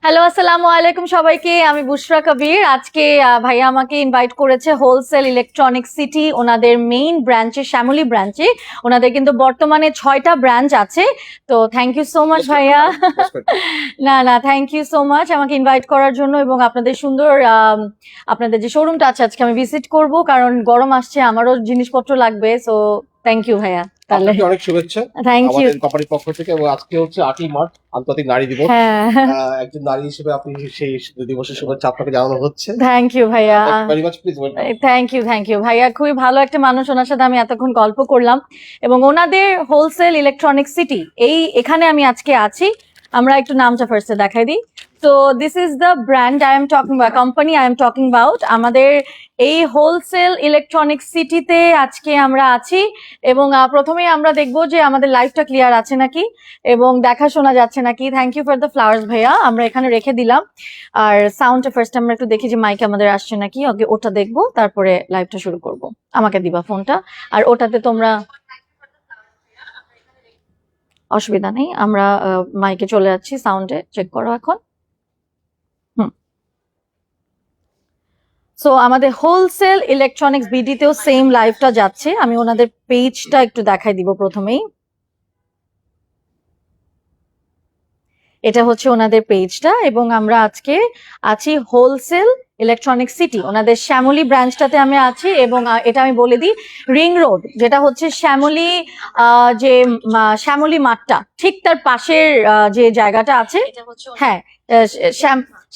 Hello, আসসালামু আলাইকুম সবাইকে। আমি বুশরা কবির। আজকে ভাইয়া আমাকে ইনভাইট করেছে হোলসেল ইলেকট্রনিক সিটি ওনাদের মেইন ব্রাঞ্চে, শ্যামলী ব্রাঞ্চে। ওনাদের কিন্তু বর্তমানে 6টা ব্রাঞ্চ আছে। তো থ্যাংক ইউ সো মাচ ভাইয়া। না থ্যাংক ইউ সো মাচ আমাকে ইনভাইট করার জন্য, এবং আপনাদের সুন্দর আপনাদের যে শোরুমটা আছে আজকে আমি ভিজিট করব, কারণ গরম আসছে, আমারও জিনিসপত্র লাগবে। সো থ্যাংক ইউ ভাইয়া। তাহলে অনেক শুভেচ্ছা আমাদের কোম্পানির পক্ষ থেকে। এবং আজকে হচ্ছে 8ই মার্চ আন্তর্জাতিক নারী দিবস। একজন নারী হিসেবে আপনি সেই দিবসের শুভেচ্ছা আপনাকে জানানো হচ্ছে। থ্যাংক ইউ ভাইয়া। Very much please welcome. Thank you ভাইয়া। খুবই ভালো একটা মানুষ, ওনার সাথে আমি এতক্ষণ গল্প করলাম, এবং ওনাদের হোলসেল ইলেকট্রনিক সিটি এখানে আমি আজকে আছি। আমরা একটু নামটা ফার্স্টে দেখাই দিই। তো this is the brand I am talking about, company I am talking about. আমাদের এই হোলসেল ইলেকট্রনিক সিটিতে আজকে আমরা আছি, এবং প্রথমেই আমরা দেখবো যে আমাদের লাইভটা ক্লিয়ার আছে নাকি এবং দেখা শোনা যাচ্ছে নাকি। Thank you for the flowers ভাইয়া, আমরা এখানে রেখে দিলাম। আর সাউন্ডটা ফার্স্ট আমরা একটু দেখি যে মাইক আমাদের আসছে নাকি। ওকে, ওটা দেখবো, তারপরে লাইভটা শুরু করব। আমাকে দিবা ফোনটা, আর ওটাতে তোমরা, অসুবিধা নেই, আমরা মাইকে চলে যাচ্ছি। সাউন্ডে চেক করো এখন। সো আমাদের হোলসেল ইলেকট্রনিক্স বিডিতেও সেম লাইভটা যাচ্ছে। আমি ওনাদের পেজটা একটু দেখাই দিব প্রথমেই। এটা হচ্ছে ওনাদের পেজটা, এবং আমরা আজকে আছি হোলসেল ইলেকট্রনিক সিটি, ওনাদের শ্যামলী ব্রাঞ্চটাতে আমি আছি। এবং এটা আমি বলে দিই, রিং রোড যেটা হচ্ছে শ্যামলী, যে শ্যামলী মাঠটা ঠিক তার পাশের যে জায়গাটা আছে, হ্যাঁ,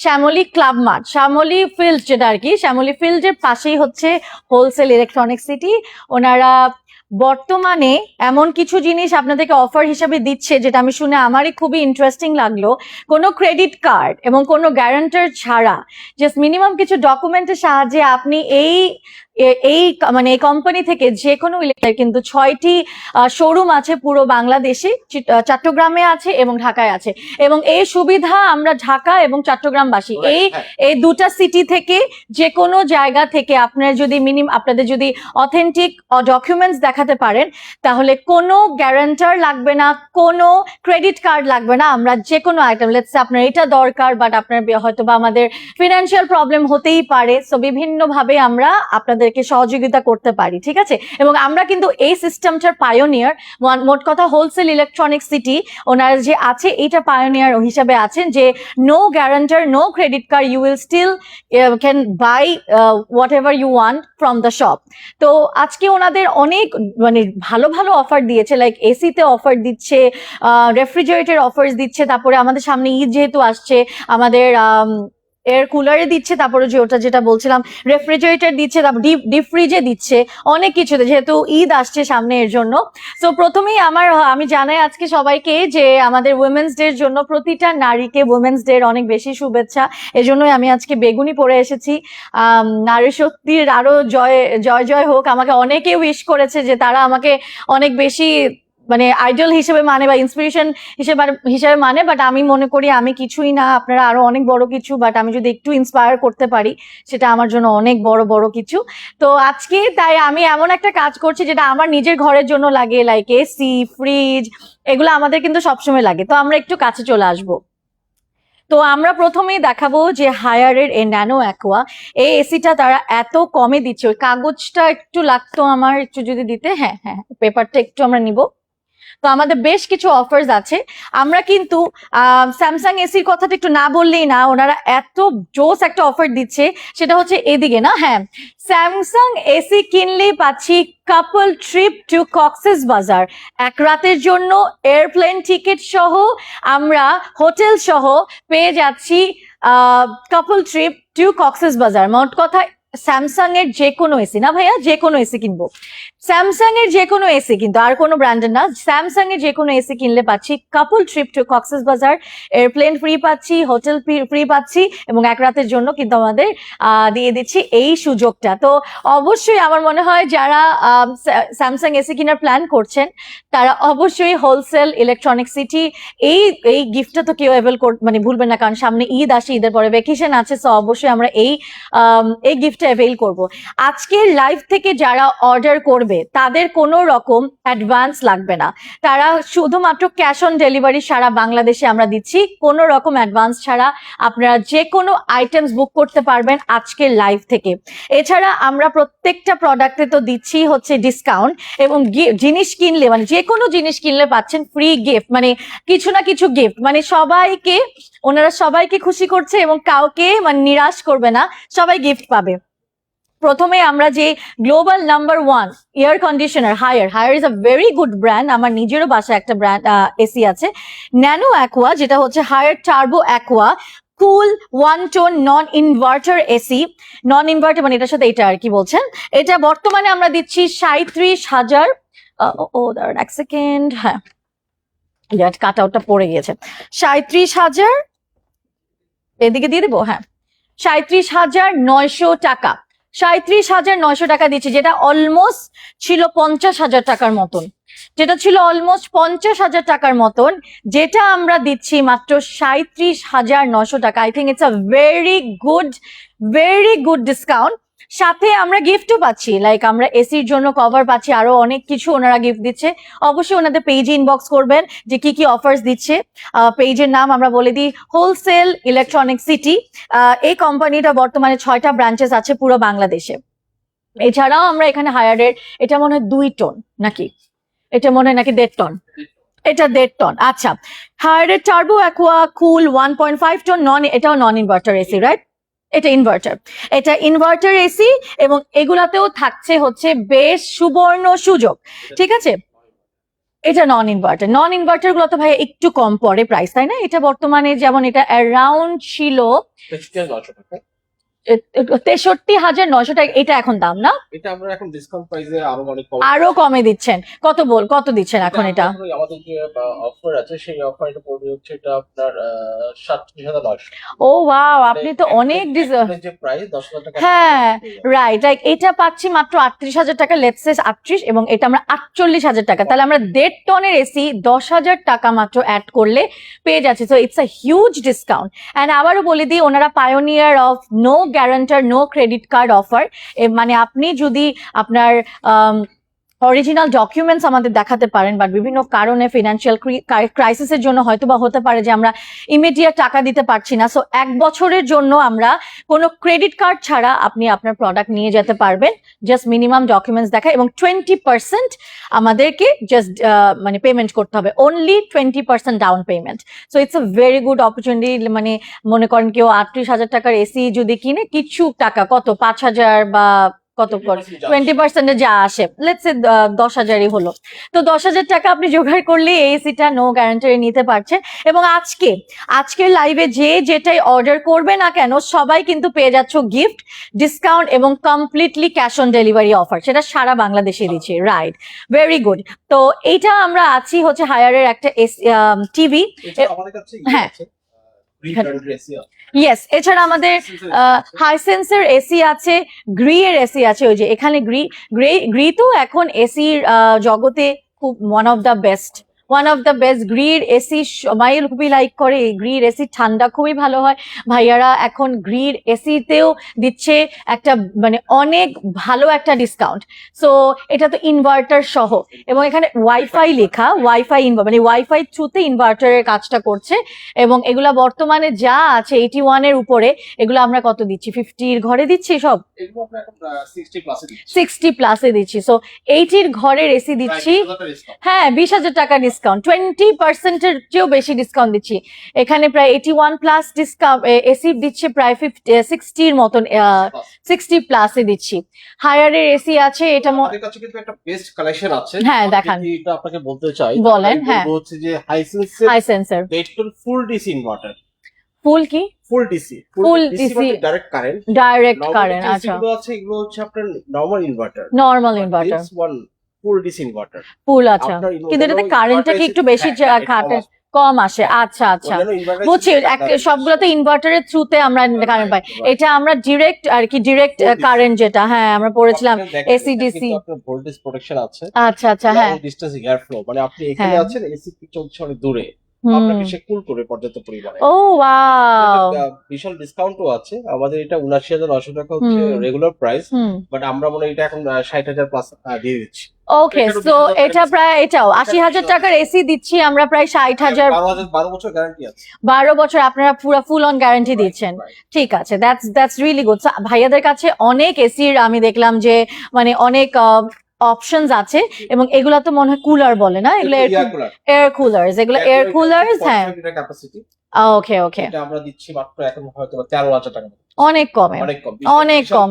শ্যামলী ক্লাব মাঠ, শ্যামলী ফিল্ড যেটা আর কি, শ্যামলী ফিল্ডের পাশেই হচ্ছে হোলসেল ইলেকট্রনিক সিটি। ওনারা বর্তমানে এমন কিছু জিনিস আপনাদেরকে অফার হিসাবে দিচ্ছে, যেটা আমি শুনে আমারই খুবই ইন্টারেস্টিং লাগলো। কোনো ক্রেডিট কার্ড এবং কোনো গ্যারান্টার ছাড়া জাস্ট মিনিমাম কিছু ডকুমেন্টের সাহায্যে আপনি এই মানে এই কোম্পানি থেকে যে কোনো কিন্তু 6টি শোরুম আছে পুরো বাংলাদেশে, চট্টগ্রামে আছে এবং ঢাকায় আছে। এবং এই সুবিধা আমরা ঢাকা এবং চট্টগ্রামবাসী এই দুটা সিটি থেকে যে কোনো জায়গা থেকে আপনাদের যদি অথেন্টিক ডকুমেন্টস দেখাতে পারেন, তাহলে কোনো গ্যারান্টার লাগবে না, কোনো ক্রেডিট কার্ড লাগবে না। আমরা যে কোনো আইটেম, লেটস আপনার এটা দরকার, বাট আপনার হয়তো বা আমাদের ফিনান্সিয়াল প্রবলেম হতেই পারে, সো বিভিন্ন ভাবে আমরা আপনাদেরকে সহযোগিতা করতে পারি, ঠিক আছে। এবং আমরা কিন্তু এই সিস্টেমটার পায়োনিয়ার। মোট কথা হোলসেল ইলেকট্রনিক সিটি ওনার যে আছে, এইটা পায়োনিয়ার হিসাবে আছেন, যে no guarantor, no credit card, you will still can buy whatever you want from the shop. তো আজকে ওনাদের অনেক মানে ভালো ভালো অফার দিয়েছে, লাইক এসিতে অফার দিচ্ছে, রেফ্রিজারেটর অফার্স দিচ্ছে, তারপরে আমাদের সামনে ঈদ যেহেতু আসছে, আমাদের এয়ার কুলারে দিচ্ছে, তারপরে যেটা বলছিলাম রেফ্রিজারেটর দিচ্ছে, তারপর ডিপ ফ্রিজে দিচ্ছে, অনেক কিছুতে, যেহেতু ঈদ আসছে সামনে এর জন্য। সো প্রথমেই আমি জানাই আজকে সবাইকে যে আমাদের উইমেন্স ডে এর জন্য প্রতিটা নারীকে উইমেন্স ডে এর অনেক বেশি শুভেচ্ছা। এজন্যই আমি আজকে বেগুনি পরে এসেছি। নারী শক্তির আরো জয় জয় জয় হোক। আমাকে অনেকে উইশ করেছে যে তারা আমাকে অনেক বেশি মানে আইডল হিসেবে মানে, বা ইন্সপিরেশন হিসেবে মানে, বাট আমি মনে করি আমি কিছুই না, আপনারা আরো অনেক বড় কিছু। বাট আমি যদি একটু ইন্সপায়ার করতে পারি, সেটা আমার জন্য অনেক বড় বড় কিছু। তো আজকে তাই আমি এমন একটা কাজ করছি যেটা আমার নিজের ঘরের জন্য লাগে, লাইক এসি, ফ্রিজ, এগুলো আমাদের কিন্তু সবসময় লাগে। তো আমরা একটু কাছে চলে আসবো। তো আমরা প্রথমেই দেখাবো যে হায়ারের এই ন্যানো অ্যাকোয়া, এই এসিটা তারা এত কমে দিচ্ছে। ওই কাগজটা একটু লাগতো আমার, একটু যদি দিতে। হ্যাঁ, পেপারটা একটু আমরা নিব। তো আমাদের বেশ কিছু অফার্স আছে। আমরা কিন্তু স্যামসাং এসির কথাটা একটু না বললেই না, ওনারা এত জোস একটা অফার দিচ্ছে, সেটা হচ্ছে এদিকে না। হ্যাঁ, স্যামসাং এসি কিনলেই পাচ্ছি কাপল ট্রিপ টু কক্সেস বাজার, এক রাতের জন্য এয়ারপ্লেন টিকিট সহ, আমরা হোটেল সহ পেয়ে যাচ্ছি কাপল ট্রিপ টু কক্সেস বাজার। মোট কথা স্যামসাং এর যে কোনো এসি, না ভাইয়া, যে কোনো এসি কিনবো, স্যামসাং এর যে কোনো এসি, কিন্তু আর কোনো ব্র্যান্ডের না, স্যামসাং এর যে কোনো এসি কিনলে পাচ্ছি কাপল ট্রিপ টু কক্সেস বাজার, এয়ারপ্লেন ফ্রি পাচ্ছি, হোটেল ফ্রি পাচ্ছি, এবং এক রাতের জন্য কিন্তু আমাদের দিয়ে দিচ্ছি এই সুযোগটা। তো অবশ্যই আমার মনে হয় যারা স্যামসাং এসি কেনার প্ল্যান করছেন, তারা অবশ্যই হোলসেল ইলেকট্রনিক সিটি এই গিফটটা তো কেউ ভুলবেন না, কারণ সামনে ঈদ আসে, ঈদের পরে ভ্যাকেশন আছে। সো অবশ্যই আমরা এই গিফটটা গিফট অ্যাভেল করব। আজকের লাইভ থেকে যারা অর্ডার করবে তাদের কোনো রকম অ্যাডভান্স লাগবে না, তারা শুধুমাত্র ক্যাশ অন ডেলিভারি সারা বাংলাদেশে আমরা দিচ্ছি, কোনো রকম অ্যাডভান্স ছাড়া আপনারা যে কোনো আইটেমস বুক করতে পারবেন আজকের লাইভ থেকে। এছাড়া আমরা প্রত্যেকটা প্রোডাক্টে তো দিচ্ছি হচ্ছে ডিসকাউন্ট, এবং জিনিস কিনলে মানে যে কোনো জিনিস কিনলে পাচ্ছেন ফ্রি গিফট, মানে কিছু না কিছু গিফট, মানে সবাইকে ওনারা সবাইকে খুশি করছে এবং কাউকে মানে নিরাশ করবে না, সবাই গিফট পাবে। প্রথমে আমরা যে global number 1 air conditioner Haier is a very good brand, আমার নিজেরও বাসায় একটা ব্র্যান্ড এসি আছে ন্যানো অ্যাকোয়া, যেটা হচ্ছে Haier turbo aqua cool 1 ton non inverter AC. Non inverter মানে এটার সাথে এটা আর কি বলছেন, এটা বর্তমানে আমরা দিচ্ছি 37,000। দাঁড়ান এক সেকেন্ড, হ্যাঁ কাট আউটটা পড়ে গিয়েছে। 37,000 এদিকে দিয়ে দেবো, হ্যাঁ 37,900 টাকা, 37,900 টাকা দিচ্ছি, যেটা অলমোস্ট ছিল 50,000 টাকার মতন, যেটা ছিল অলমোস্ট 50,000 টাকার মতন, যেটা আমরা দিচ্ছি মাত্র 37,900 টাকা। I think it's a very good discount. সাথে আমরা গিফটও পাচ্ছি, লাইক আমরা এসির জন্য কভার পাচ্ছি, আরো অনেক কিছু ওনারা গিফট দিচ্ছে। অবশ্যই ওনাদের পেজে ইনবক্স করবেন যে কি কি অফার্স দিচ্ছে। পেজের নাম আমরা বলে দিই হোলসেল ইলেকট্রনিক সিটি। এই কোম্পানিটা বর্তমানে 6টা ব্রাঞ্চেস আছে পুরো বাংলাদেশে। এছাড়াও আমরা এখানে হায়ারের, এটা মনে হয় 2 টন নাকি, এটা মনে হয় নাকি 1.5 টন, এটা 1.5 টন। আচ্ছা, হায়ারের টার্বো অ্যাকোয়া কুল 1.5 টন এটাও নন ইনভার্টার এসি, রাইট? এটা ইনভার্টার এসি, এবং এগুলাতেও থাকছে হচ্ছে বেশ সুবর্ণ সুযোগ, ঠিক আছে? এটা নন ইনভার্টার গুলো তো ভাই একটু কম পড়ে প্রাইস, তাই না? এটা বর্তমানে যেমন এটা অ্যারাউন্ড ছিল 63,900 টাকা, এটা এখন দাম না, এটা আমরা এখন ডিসকাউন্ট প্রাইসে আরো কমে দিচ্ছেন। কত দিচ্ছেন এখন এটা? আমাদের যে অফার আছে সেই অফার এটা পড়বে হচ্ছে এটা আপনার 37,900। ও ওয়াও, আপনি তো অনেক যে প্রাইস 10,000 টাকা, হ্যাঁ রাইট, লাইক এটা পাচ্ছি মাত্র 38,000 টাকা, লেটস সে 38, এবং এটা আমরা 48,000 টাকা, তাহলে আমরা 1.5 টনের এসি 10,000 টাকা মাত্র অ্যাড করলে পেয়ে যাচ্ছি। So it's a huge discount. And আবারও বলে দিই, ওনারা pioneer of no guarantor no credit card offer, মানে আপনি যদি আপনার অরিজিনাল ডকুমেন্টস আমাদের দেখাতে পারেন, বাট বিভিন্ন কারণে ফিনান্সিয়াল ক্রাইসিসের জন্য হয়তো বা হতে পারে যে আমরা ইমিডিয়েট টাকা দিতে পারছি না, সো 1 বছরের জন্য আমরা কোনো ক্রেডিট কার্ড ছাড়া আপনি আপনার প্রোডাক্ট নিয়ে যেতে পারবেন, জাস্ট মিনিমাম ডকুমেন্টস দেখা, এবং 20% আমাদেরকে জাস্ট মানে পেমেন্ট করতে হবে, only 20% down payment. So it's a very good opportunity. মানে মনে করেন কেউ 38,000 টাকার এসি যদি কিনে, কিছু টাকা কত 5,000 বা কত 20% যা আসে, লেটস সে 10,000ই হলো, তো 10,000 টাকা আপনি জোগাড় করলে এই এসিটা নো গ্যারান্টি নিতে পারছেন। এবং আজকের লাইভে যেটাই অর্ডার করবে না কেন, সবাই কিন্তু পেয়ে যাচ্ছ গিফট, ডিসকাউন্ট এবং completely cash on delivery offer, সেটা সারা বাংলাদেশে দিচ্ছে, রাইট? Very good. তো এইটা আমরা আছি হচ্ছে হায়ারের একটা টিভি, হ্যাঁ ইয়েস, এছাড়া আমাদের হাইসেন্সের এসি আছে, গ্রি এর এসি আছে, ওই যে এখানে গ্রি তো এখন এসির জগতে খুব ওয়ান অফ দ্য বেস্ট গ্রির এসি সবাই খুবই লাইক করে। গ্রির এসি ঠান্ডা খুবই ভালো হয়, ভাইয়ারা এখন গ্রির এসিতেও দিচ্ছে একটা মানে অনেক ভালো একটা ডিসকাউন্ট। সো এটা তো ইনভার্টার সহ, এবং এখানে ওয়াইফাই লেখা, মানে ওয়াইফাই থ্রুতে ইনভার্টারের কাজটা করছে, এবং এগুলা বর্তমানে যা আছে 81 এর উপরে, এগুলো আমরা কত দিচ্ছি? 50-র ঘরে দিচ্ছি, সব 60 প্লাসে দিচ্ছি। সো 80-র ঘরের এসি দিচ্ছি, হ্যাঁ 20,000 টাকা ডিসকাউন্ট, 20%-এর চেয়েও বেশি ডিসকাউন্ট দিচ্ছি। এখানে প্রায় 81 প্লাস ডিসকাউন্ট এসি দিচ্ছে, প্রায় 60-র মতন 60 প্লাসে দিচ্ছি। হায়ারের এসি আছে, এটা আমাদের কাছে কিন্তু একটা বেস্ট কালেকশন আছে, হ্যাঁ দেখান, এটা আপনাকে বলতে চাই, বলেন। হ্যাঁ, হচ্ছে যে হাইসেন্সের full DC inverter, full DC direct current, আচ্ছা এগুলো আছে, এগুলো হচ্ছে আপনার normal inverter, this one full DC inverter, full. আচ্ছা, কিন্তু এটাতে কারেন্টটা কি একটু বেশি খাটে, কম আসে? আচ্ছা বুঝছি, সবগুলোতে ইনভার্টারের থ্রুতে আমরা কারেন্ট পাই, এটা আমরা ডিরেক্ট আর কি, ডিরেক্ট কারেন্ট যেটা, হ্যাঁ আমরা পড়েছিলাম এসিডিসি, ভোল্টেজ প্রোটেকশন আছে। আচ্ছা হ্যাঁ, ডিসটেন্স এয়ার ফ্লো, মানে আপনি এখানে আছেন, এসি চলছে অনেক দূরে, আপনাকে সে কুল করে পর্যাপ্ত পরিমাণে। ও ওয়াও, বিশাল ডিসকাউন্টও আছে আমাদের। এটা ৭৯,৯০০ টাকা হচ্ছে রেগুলার প্রাইস, বাট আমরা মনে হয় এটা এখন ৬০,০০০ প্লাস দিয়ে দিচ্ছি। ওকে, সো এটা প্রায় এটাও ৮০,০০০ টাকার এসি দিচ্ছি আমরা, প্রায় ৬০,০০০। ১২ বছর গ্যারান্টি আছে। 12 বছর আপনারা পুরো ফুল অন গ্যারান্টি দিচ্ছেন। ঠিক আছে, দ্যাটস রিয়েলি গুড। ভাইয়াদের কাছে অনেক এসির আমি দেখলাম যে মানে অনেক অপশনস আছে, এবং এগুলা তো মনে হয় কুলার বলে না, এগুলো এয়ার কুলার্স, এগুলো এয়ার কুলার্স। হ্যাঁ, ক্যাপাসিটি। ওকে ওকে, এটা আমরা দিচ্ছি মাত্র এখন হয়তো 13,০০০ টাকা। অনেক কমে, অনেক কম।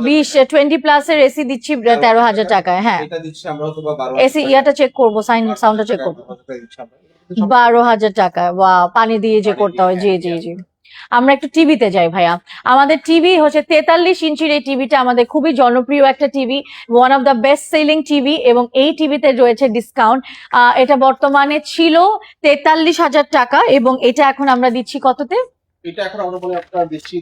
20 প্লাস এর এসি দিচ্ছি 13,০০০ টাকায়। হ্যাঁ, এটা দিচ্ছি আমরা হয়তো 12,০০০। এসি ইয়াটা চেক করবো, সাউন্ডটা চেক করবো। 12,০০০ টাকায়, ওয়াও, পানি দিয়ে যে করতে হয়। জি জি জি। আমরা একটু টিভিতে যাই ভাইয়া। আমাদের টিভি হচ্ছে 43 ইঞ্চির এই টিভিটা আমাদের খুবই জনপ্রিয় একটা TV, one of the best selling TV, এবং এই টিভিতে রয়েছে ডিসকাউন্ট। এটা বর্তমানে ছিল 43,০০০ টাকা, এবং এটা এখন আমরা দিচ্ছি কততে? এটা এখন আমরা বলি আপনার দিচ্ছি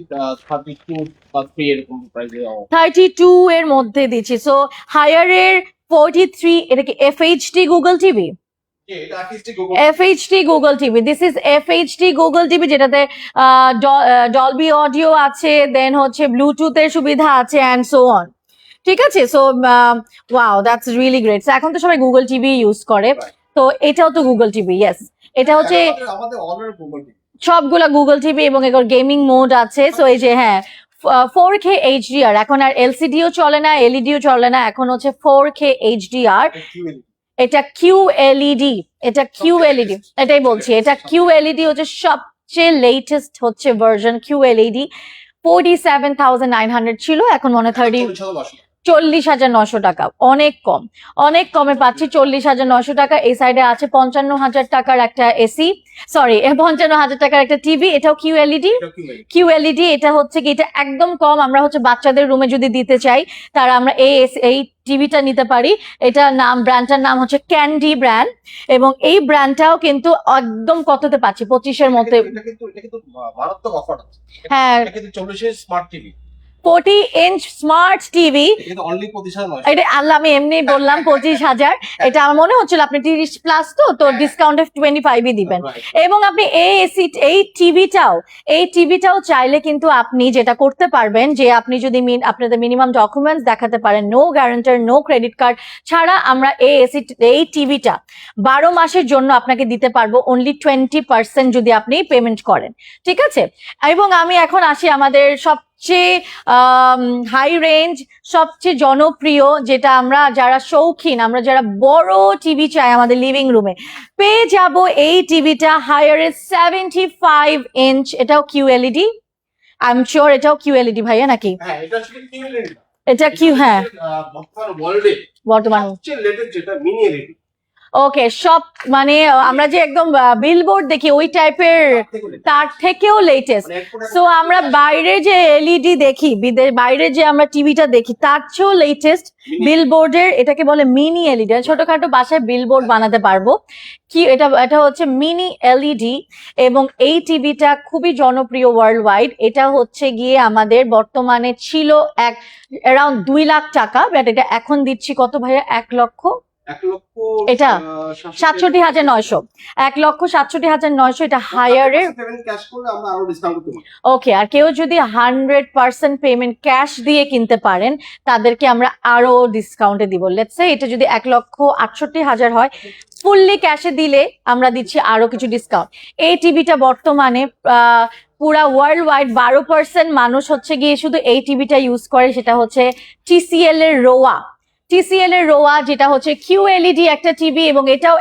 32 বা 3 এরকম প্রাইসে। 32 এর মধ্যে দিচ্ছি। সো হায়ার এর 43, এটা কি FHD Google TV? FHD Google TV, this is FHD Google TV, যেটাতে ডলবি অডিও আছে, দেন হচ্ছে ব্লুটুথ এর সুবিধা আছে, এন্ড সো অন। ঠিক আছে, so wow, that's really great. এখন তো সবাই গুগল টিভি ইউজ করে, তো এটাও তো গুগল টিভি। ইয়েস, এটা হচ্ছে সবগুলা গুগল টিভি, এবং এগুলোর গেমিং মোড আছে। সো এই যে হ্যাঁ, 4K HDR, এখন আর LCD-ও চলে না, LED-ও চলে না, এখন হচ্ছে 4K HDR। এটা QLED, এটা QLED, এটাই বলছি, এটা QLED হচ্ছে সবচেয়ে লেটেস্ট হচ্ছে ভার্সন QLED। 47,900 ছিল, এখন মনে 40,900 টাকা, অনেক কম, অনেক কমে পাচ্ছি 40,900 টাকা। এই সাইডে আছে 55,000 টাকার একটা এসি, সরি 55,000 টাকার একটা টিভি, এটাও QLED। এটা হচ্ছে কি, এটা একদম কম। আমরা হচ্ছে বাচ্চাদের রুমে যদি দিতে চাই, তারা আমরা এই টিভিটা নিতে পারি। এটা ব্র্যান্ডটার নাম হচ্ছে ক্যান্ডি ব্র্যান্ড, এবং এই ব্র্যান্ডটাও কিন্তু একদম কততে পাচ্ছি, 25-এর মধ্যে। হ্যাঁ, 40 ইঞ্চ স্মার্ট টিভি, এটা আল্লাহ, আমি এমনি বললাম 25,000। এটা আমার মনে হচ্ছিল আপনি 30 প্লাস তো ডিসকাউন্টে 25-ই দিবেন। এবং আপনি এই টিভিটাও চাইলে কিন্তু আপনি যেটা করতে পারবেন, যে আপনি যদি আপনাদের মিনিমাম ডকুমেন্টস দেখাতে পারেন, no guarantor, no credit card ছাড়া, আমরা এই টিভিটা 12 মাসের জন্য আপনাকে দিতে পারবো অনলি 20% যদি আপনি পেমেন্ট করেন। ঠিক আছে, এবং আমি এখন আসি আমাদের সবচেয়ে হাই রেঞ্জ, সবচেয়ে জনপ্রিয়, যেটা আমরা যারা শৌখিন, আমরা যারা বড় টিভি চাই আমাদের লিভিং রুমে, পেয়ে যাব এই টিভিটা হায়ার 75 ইঞ্চ। এটাও QLED, আই এম শিওর এটাও QLED ভাইয়া নাকি? এটা হ্যাঁ, বর্তমান ওকে, সব মানে আমরা যে একদম বিলবোর্ড দেখি ওই টাইপের, তার থেকেও লেটেস্ট। সো আমরা বাইরে যে LED দেখি, বাইরে যে আমরা টিভিটা দেখি, তার চেয়েও লেটেস্ট বিলবোর্ডের, এটাকে বলে মিনি LED। ছোটখাটো বাসায় বিলবোর্ড বানাতে পারবো কি। এটা হচ্ছে মিনি LED, এবং এই টিভিটা খুবই জনপ্রিয় ওয়ার্ল্ড ওয়াইড। এটা হচ্ছে গিয়ে আমাদের বর্তমানে ছিল অ্যারাউন্ড 2 লাখ টাকা, বাট এটা এখন দিচ্ছি কত ভাইয়া? 1 লক্ষ, এটা 67,900, 1,67,900। এটা হায়ারের। ওকে, আর কেউ যদি 100% পেমেন্ট ক্যাশ দিয়ে কিনতে পারেন, তাদেরকে আমরা আরো ডিসকাউন্টে দিব। লেটস সে এটা যদি 1,68,000 হয়, ফুললি ক্যাশে দিলে আমরা দিচ্ছি আরো কিছু ডিসকাউন্ট। এই টিভিটা বর্তমানে পুরা ওয়ার্ল্ড ওয়াইড 12% মানুষ হচ্ছে গিয়ে শুধু এই টিভিটা ইউজ করে, সেটা হচ্ছে TCL এর রোয়া, যেটা হচ্ছে QLED একটা টিভি, এবং এটাও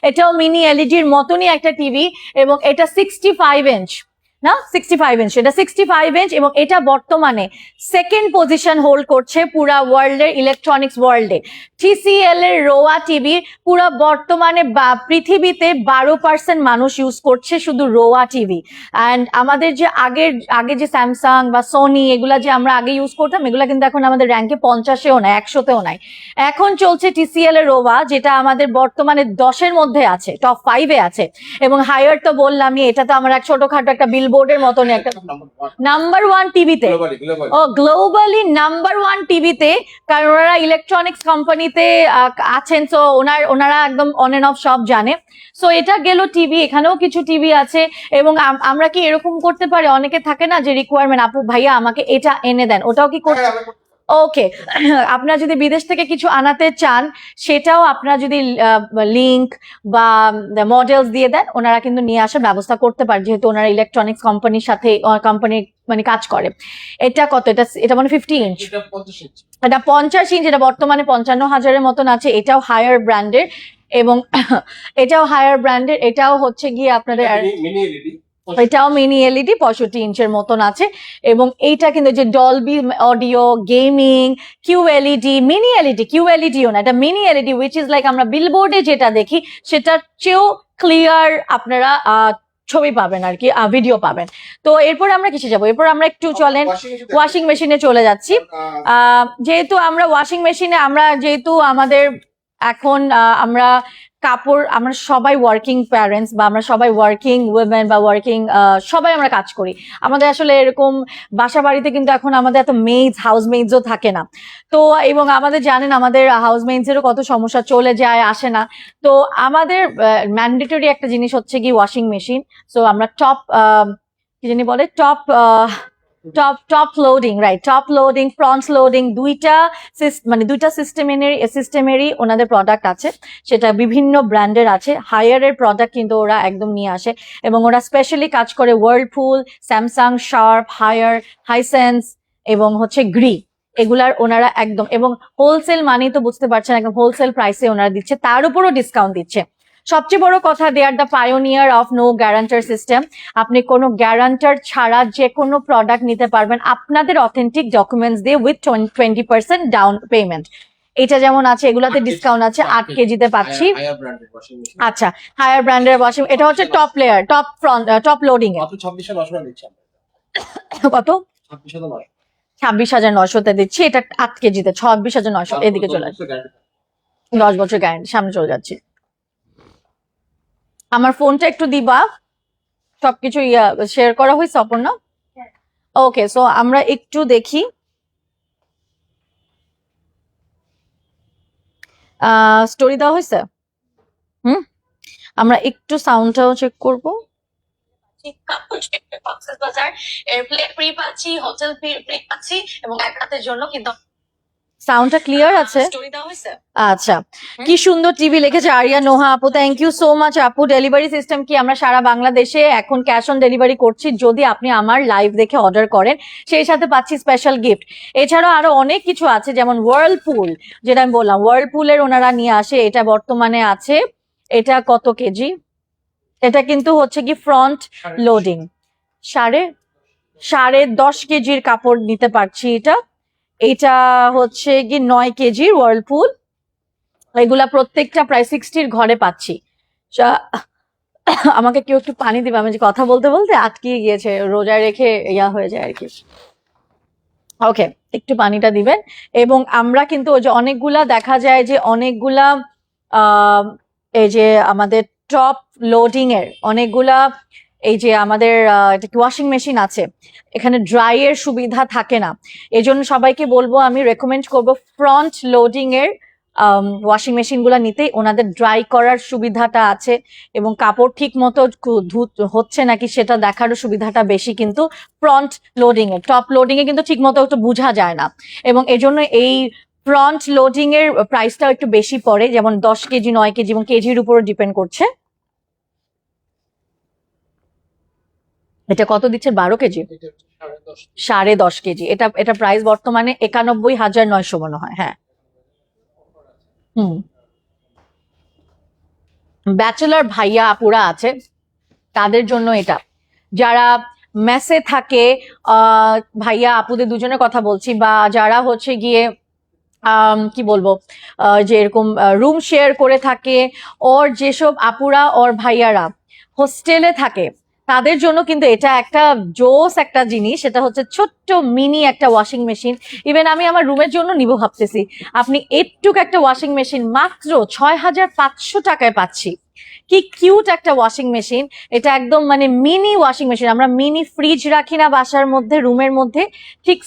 এটাও মিনি LED এর মতনই একটা টিভি, এবং এটা 65 ইঞ্চ না, 65 ইঞ্চ, এটা 65 ইঞ্চ, এবং এটা বর্তমানে সেকেন্ড পজিশন হোল্ড করছে পুরা ওয়ার্ল্ডের ইলেকট্রনিক্স ওয়ার্ল্ডে। TCL এর রোয়া টিভি পুরা বর্তমানে পৃথিবীতে 12% মানুষ ইউজ করছে শুধু রোয়া টিভি। অ্যান্ড আমাদের যে আগে যে স্যামসাং বা সোনি, এগুলা যে আমরা আগে ইউজ করতাম, এগুলা কিন্তু এখন আমাদের র্যাঙ্কে 50-এও নাই, 100-তেও নাই। এখন চলছে TCL এর রোয়া, যেটা আমাদের বর্তমানে 10-এর মধ্যে আছে, টপ 5-এ আছে। এবং হায়ার তো বললামই, এটা তো আমার ছোটখাটো একটা বিল বিলবোর্ডের মতনই একটা নাম্বার 1 টিভিতে, ও গ্লোবালি নাম্বার 1 টিভিতে, কারণ ওনারা ইলেকট্রনিক্স কোম্পানিতে আছেন, সো ওনারা একদম অন এন্ড অফ সব জানে। সো এটা গেল টিভি, এখানেও কিছু টিভি আছে। এবং আমরা কি এরকম করতে পারি, অনেকে থাকে না যে রিকোয়ারমেন্ট, আপু ভাইয়া আমাকে এটা এনে দেন, ওটাও কি করতে? ওকে, আপনারা যদি বিদেশ থেকে কিছু আনাতে চান, সেটাও আপনারা যদি লিংক বা মডেলস দিয়ে দেন, ওনারা কিন্তু নিয়ে আসার ব্যবস্থা করতে পারে, যেহেতু ওনারা ইলেকট্রনিক্স কোম্পানির সাথে মানে কাজ করে। এটা কত? এটা মানে 50 ইঞ্চ, এটা 50 ইঞ্চ, এটা বর্তমানে 55,000-এর মতন আছে। এটাও হায়ার ব্র্যান্ডের, এবং এটাও হায়ার ব্র্যান্ডের। এটাও হচ্ছে গিয়ে আপনাদের, এটাও মিনি এলইডি 65 ইঞ্চের মতন আছে। এবং এইটা কিন্তু যে Dolby audio, gaming, QLED, mini LED, কিউএলইডিও না, এটা mini LED, which is like আমরা বিলবোর্ডে যেটা দেখি সেটার চেয়েও ক্লিয়ার আপনারা ছবি পাবেন আর কি, ভিডিও পাবেন। তো এরপর আমরা কিসে যাবো? এরপর আমরা একটু চলেন ওয়াশিং মেশিনে চলে যাচ্ছি। যেহেতু আমরা ওয়াশিং মেশিনে, যেহেতু আমাদের এখন আমরা কাপড়, আমরা সবাই ওয়ার্কিং প্যারেন্টস, বা আমরা সবাই ওয়ার্কিং উইমেন বা ওয়ার্কিং সবাই আমরা কাজ করি। আমাদের আসলে এরকম বাসা বাড়িতে কিন্তু এখন আমাদের এত হাউস মেইডসও থাকে না। তো এবং আমাদের জানেন আমাদের হাউস মেইডসেরও কত সমস্যা, চলে যায়, আসে না। তো আমাদের ম্যান্ডেটরি একটা জিনিস হচ্ছে কি ওয়াশিং মেশিন। সো আমরা কি জানি বলে, top loading, right, top loading, front loading, দুইটা সিস্টেমেরই ওনাদের প্রোডাক্ট আছে। সেটা বিভিন্ন ব্র্যান্ডের আছে। হায়ারের প্রোডাক্ট কিন্তু ওরা একদম নিয়ে আসে, এবং ওরা স্পেশালি কাজ করে ওয়ার্লপুল, স্যামসাং, শার্প, হাইসেন্স এবং হচ্ছে গ্রি, এগুলার ওনারা একদম, এবং হোলসেল মানেই তো বুঝতে পারছেন, একদম হোলসেল প্রাইসে ওনারা দিচ্ছে, তার উপরও ডিসকাউন্ট দিচ্ছে। সবচেয়ে বড় কথা, they are the pioneer of no guarantor system. আপনি কোনো গ্যারান্টার ছাড়া যে কোনো প্রোডাক্ট নিতে পারবেন আপনাদের অথেন্টিক ডকুমেন্টস দিয়ে, উইথ 20% ডাউন পেমেন্ট। এটা যেমন আছে, এগুলাতে ডিসকাউন্ট আছে, 8 কেজিতে পাচ্ছি। আচ্ছা, হায়ার ব্র্যান্ডের ওয়াশিং, এটা হচ্ছে টপ লেয়ার, টপ লোডিং এ। কত? 26,900-তে দিচ্ছি। এটা 8 কেজিতে 26,900। এদিকে চলে আসছে, 10 বছর গ্যারান্টি। সামনে চলে যাচ্ছি। আমার ফোনটা একটু দিবা, সবকিছু শেয়ার করা হয়েছে অপর্ণা? ওকে, সো আমরা একটু দেখি। স্টোরি দেওয়া হয়েছে। আমরা একটু সাউন্ডটাও চেক করবো। কক্সবাজার এয়ারপ্লেন ফ্রি পাচ্ছি, হোটেল ফ্রি পাচ্ছি, এবং এক রাতের জন্য কিন্তু সাউন্ডটা ক্লিয়ার আছে। আচ্ছা, কি সুন্দর টিভি লিখেছে আরিয়া নোহা আপু, থ্যাংক ইউ সো মাচ আপু। ডেলিভারি সিস্টেম কি? আমরা সারা বাংলাদেশে এখন ক্যাশ অন ডেলিভারি করছি, যদি আপনি আমার লাইভ দেখে অর্ডার করেন, সেই সাথে পাচ্ছি স্পেশাল গিফট। এছাড়াও আরো অনেক কিছু আছে, যেমন ওয়ার্লপুল, যেটা আমি বললাম, ওয়ার্লপুলের ওনারা নিয়ে আসে। এটা বর্তমানে আছে, এটা কত কেজি? এটা কিন্তু হচ্ছে কি ফ্রন্ট লোডিং, 10.5 কেজির কাপড় নিতে পারছি। এটা হচ্ছে কি 9 কেজির ওয়ার্লপুল। এগুলা প্রত্যেকটা প্রায় 60-র ঘরে পাচ্ছি। আমাকে কেউ একটু পানি দিবে, আমি যে কথা বলতে বলতে আটকে গিয়েছে, রোজায় রেখে হয়ে যায় আর কি। ওকে, একটু পানিটা দিবেন। এবং আমরা কিন্তু ওই যে অনেকগুলা দেখা যায় যে অনেকগুলা এই যে আমাদের টপ লোডিং এর অনেকগুলা, এই যে আমাদের ওয়াশিং মেশিন আছে, এখানে ড্রাই এর সুবিধা থাকে না। এজন্য সবাইকে বলবো, আমি রেকমেন্ড করব ফ্রন্ট লোডিং এর ওয়াশিং মেশিন গুলা নিতে। ওনাদের ড্রাই করার সুবিধাটা আছে, এবং কাপড় ঠিক মতো হচ্ছে নাকি সেটা দেখারও সুবিধাটা বেশি। কিন্তু ফ্রন্ট লোডিং এ, টপ লোডিং এ কিন্তু ঠিক মতো একটু বোঝা যায় না, এবং এজন্য এই ফ্রন্ট লোডিং এর প্রাইসটাও একটু বেশি পড়ে, যেমন 10 কেজি, 9 কেজি এবং কেজির উপর ডিপেন্ড করছে। এটা কত দিচ্ছে? 12 কেজি, 10.5 কেজি। এটা প্রাইস বর্তমানে 91,900 মনে হয়। হ্যাঁ, ব্যাচেলর ভাইয়া আপুরা আছে, তাদের জন্য এটা। যারা মেসে থাকে, ভাইয়া আপুদের দুজনের কথা বলছি, বা যারা হচ্ছে গিয়ে কি বলবো, যে এরকম রুম শেয়ার করে থাকে, ওর যেসব আপুরা ওর ভাইয়ারা হোস্টেলে থাকে, তাদের জন্য কিন্তু এটা একটা জোস একটা জিনিস। সেটা হচ্ছে ছোট্ট মিনি একটা ওয়াশিং মেশিন। ইভেন আমি আমার রুমের জন্য নিব ভাবতেছি। আপনি এটুক একটা ওয়াশিং মেশিন মাত্র 6,500 টাকায় পাচ্ছি। কি কিউট একটা ওয়াশিং মেশিন, এটা একদম মানে মিনি ওয়াশিং মেশিন। আমরা মিনি ফ্রিজ রাখি না বাসার মধ্যে, রুমের মধ্যে, ঠিক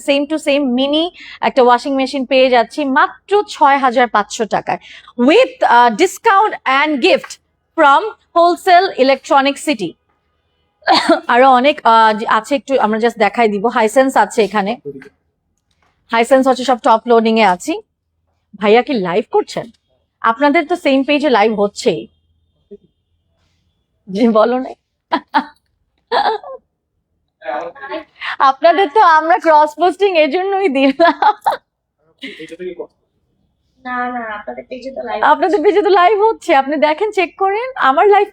সেম টু সেম মিনি একটা ওয়াশিং মেশিন পেয়ে যাচ্ছি মাত্র 6,500 টাকায়, with discount and gift from wholesale electronic city. আরো অনেক আছে, একটু আমরা জাস্ট দেখাই দিব। হাইসেন্স আছে এখানে, হাইসেন্স হচ্ছে সব টপ লোডিং এ আছি। ভাইয়া কি লাইভ করছেন? আপনাদের তো সেম পেজে লাইভ হচ্ছেই, জি বলো না। আপনাদের তো আমরা ক্রস পোস্টিং এর জন্যই দিলাম। না না, আপনাদের পেজে তো লাইভ আপনাদের পেজে তো লাইভ হচ্ছে, আপনি দেখেন, চেক করেন। আমার লাইভ